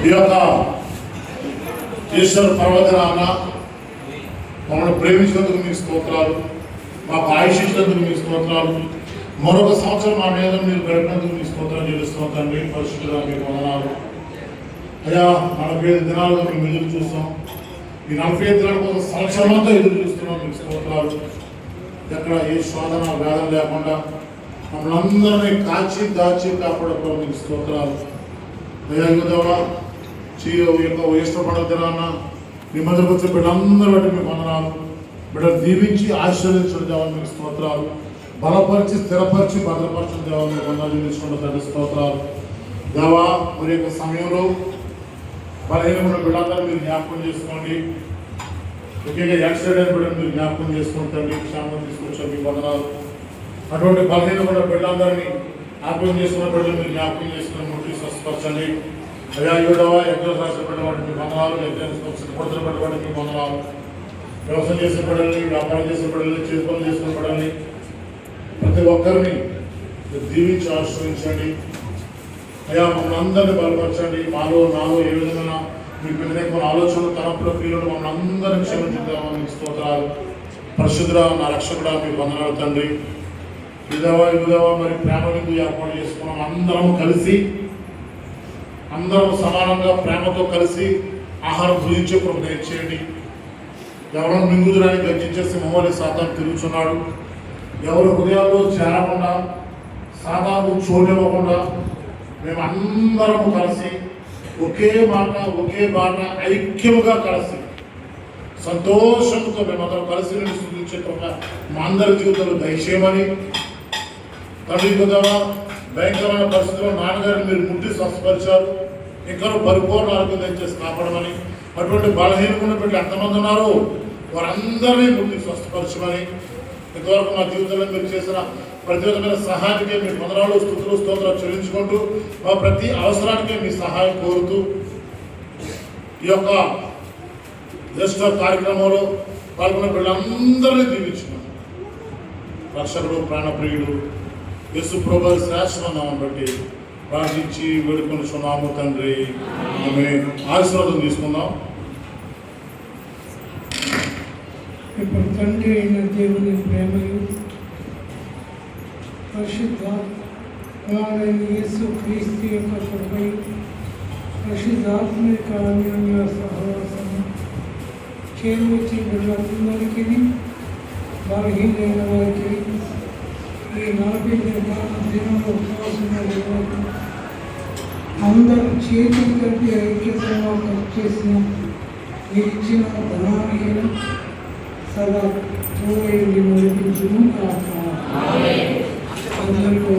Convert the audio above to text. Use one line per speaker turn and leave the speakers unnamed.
ఈ యొక్క ఈశ్వర పర్వదినాన మమ్మల్ని ప్రేమించినందుకు మీకు స్తోత్రాలు, మాకు ఆయుష్ ఇచ్చినందుకు మీకు స్తోత్రాలు, మరొక సంవత్సరం మా మీద మీరు గడిపినందుకు మీకు స్తోత్రాలు చెల్లిస్తున్నాం తండ్రి. పరిశుద్ధులుగా మీకు వందనాలు అయ్యా. 45 దినాలుగా మేము ఎదురు చూస్తాం. ఈ 45 దినాల కోసం సంవత్సరం అంతా ఎదురు చూస్తున్నాం. మీకు స్తోత్రాలు. ఎక్కడ ఏ శోధన వేదన లేకుండా మమ్మల్ని అందరినీ కాచి దాచి కాపాడుకో మీకు స్తోత్రాలు అయ్యా. యువదేవా ఇష్టపడే దినాన్న మీ మధ్యకు వచ్చే బిడ్డలందరూ బట్టి మీకు వందనాలు. బిడ్డలు దీవించి ఆశీర్వదించడం దేవాలని మీకు స్తోత్రాలు. బలపరిచి స్థిరపరిచి భద్రపరచడం దేవాలని మీకు వందనాలు చెల్లించుకుంటూ తండ్రి స్తోత్రాలు. దేవా మరి యొక్క సమయంలో బలహీనమైన బిడ్డలందరూ మీరు జ్ఞాపకం చేసుకోండి. ముఖ్యంగా యాక్సిడెంట్ బిడ్డలు మీరు జ్ఞాపకం చేసుకుంటండి. క్షేమం తీసుకొచ్చారు మీకు వందనాలు. అటువంటి బలహీనమైన బిడ్డలందరినీ జ్ఞాపకం చేసుకున్న బిడ్డలు మీరు జ్ఞాపకం చేసుకుని ముట్టి స్వస్థపరచండి అయ్యా. యువడవా ఎగ్జామ్స్ రాసిన పెట్టబడి మీకు వందనాలు. ఎగ్జామ్స్ కొడుతున్న పెట్టబడి మీకు వందనాలు. వ్యవసాయం చేసిన బిడ్డల్ని, వ్యాపారం చేసిన బిడ్డల్ని, చేతి పనులు చేసిన బిడ్డల్ని ప్రతి ఒక్కరిని దీవించి ఆశ్రయించండి అయ్యా. మమ్మల్ని అందరినీ బలపరచండి. నాలో ఏ విధమైన మీకు వ్యతిరేకమైన ఆలోచనలు, తలపుల క్రియలు మమ్మల్ని అందరినీ క్షమించుదామని మీకు స్తోత్రాలు. పరిశుద్ధుడా నా రక్షకుడా మీకు వందనాలు తండ్రి. యువదేవా మరి ప్రేమ విందు ఏర్పాటు చేసుకున్నాం. అందరం సమానంగా ప్రేమతో కలిసి ఆహారం భుజించే కృప దయచేయండి. ఎవరైనా మింగుదురాని గర్జించే సింహంవలె సాతాను తిరుగుతున్నాడు. ఎవరి హృదయాల్లో చేరకుండా, సాతాను చోటివ్వకుండా మేము అందరము కలిసి ఒకే మాట, ఒకే బాట, ఐక్యముగా కలిసి సంతోషంతో మేమందరం కలిసి నేను స్తుతించే కృప మా అందరి జీవితంలో దయచేయమని తండ్రి. కదా భయంకరమైన పరిస్థితుల్లో నాన్నగారిని మీరు ముట్టి స్వస్థపరిచారు. ఇంకా పరిపూర్ణ ఆరోగ్యం దయచేసి కాపాడమని, అటువంటి బలహీనమైన బిడ్డలు ఎంతమంది ఉన్నారో వారందరినీ ముట్టి స్వస్థపరచమని, ఇంతవరకు మా జీవితంలో మీరు చేసిన ప్రతి విధమైన సహాయానికే మీ వందనాలు, స్తుతులు, స్తోత్రాలు చెల్లించుకుంటూ మా ప్రతి అవసరానికే మీ సహాయం కోరుతూ ఈ యొక్క జ్యేష్ఠ కార్యక్రమంలో పాల్గొన్న బిడ్డలందరినీ దీవించుకున్నాం. రక్షకుడు, ప్రాణప్రియుడు యేసు ప్రభువు శ్రేష్టమైన నామమును బట్టి ప్రార్థించి వేడుకొనుచున్నాము తండ్రి. ఆమేన్. ఆశీర్వాదం తీసుకుందాం.
ఇప్పుడు తండ్రి అయిన దేవుని ప్రేమయు పరిశుద్ధాత్మ యేసు క్రీస్తు యొక్క కృపయు పరిశుద్ధాత్మిక అన్యోన్య సహవాసం చేరువచ్చి బిడ్డలందరికీ, బలహీనైన వారికి, ఈ 40 దినంలో ఉపవాసం అందరూ చేతులు కలిపి ఐక్యతగా ఖర్చు చేసిన మీరు ఇచ్చిన ధనానికి సదా తోడై